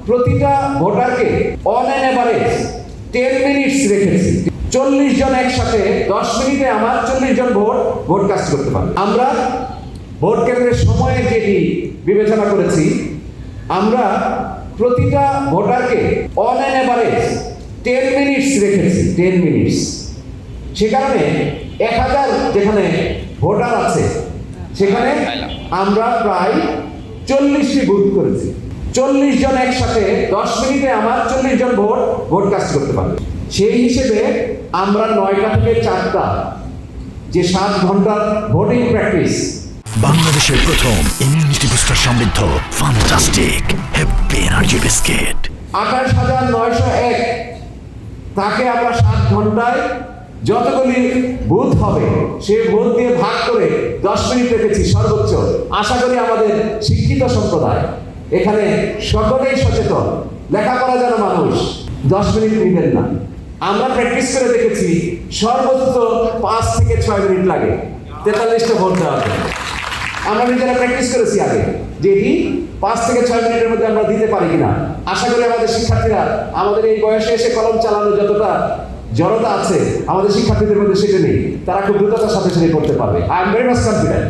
প্রতিটা ভোটারকে on an average 10 minutes রেখেছি। 40 জন একসাথে 10 মিনিটে আমার 40 জন ভোট কাস্ট করতে পারবে। আমরা ভোট কেন্দ্রের সময়ের যেটি বিবেচনা করেছি, আমরা প্রতিটা ভোটারকে অন অ্যান এভারেজ 10 মিনিটস রেখেছি। 10 মিনিটস। সে কারণে 1000 যেখানে ভোটার আছে সেখানে আমরা প্রায় 40টি বুথ করেছি। 40 জন একসাথে 10 মিনিটে আমার 40 জন ভোট কাস্ট করতে পারবে। সেই হিসেবে আমরা 9টা থেকে 4টা যে 7 ঘন্টার ভোটিং প্র্যাকটিস, বাংলাদেশের প্রথম ইমিউনিটি বুস্টার সমৃদ্ধ ফ্যান্টাস্টিক হ্যাপি এনার্জি বিস্কিট 28,901 তাকে আমরা 7 ঘন্টায় যতগুলি বুথ হবে সেই বুথ দিয়ে ভাগ করে 10 মিনিট রেখেছি সর্বোচ্চ। আশা করি আমাদের শিক্ষিত সম্প্রদায় এখানে সকলেই সচেতন, লেখাপড়া জানা মানুষ 10 মিনিট নিবেন না। আমরা প্র্যাকটিস করে দেখেছি সর্বোচ্চ 5 থেকে 6 মিনিট লাগে 43টা ভোট দেওয়ার জন্য। আমরা নিজেরা প্র্যাকটিস করেছি আগে যে এটি 5 থেকে 6 মিনিটের মধ্যে আমরা দিতে পারি কিনা। আশা করি আমাদের শিক্ষার্থীরা আমাদের এই বয়সে এসে কলম চালানো যতটা জড়তা আছে আমাদের শিক্ষার্থীদের মধ্যে সেটা নেই, তারা খুব দ্রুততার সাথে সেটা করতে পারবে। I am very much confident.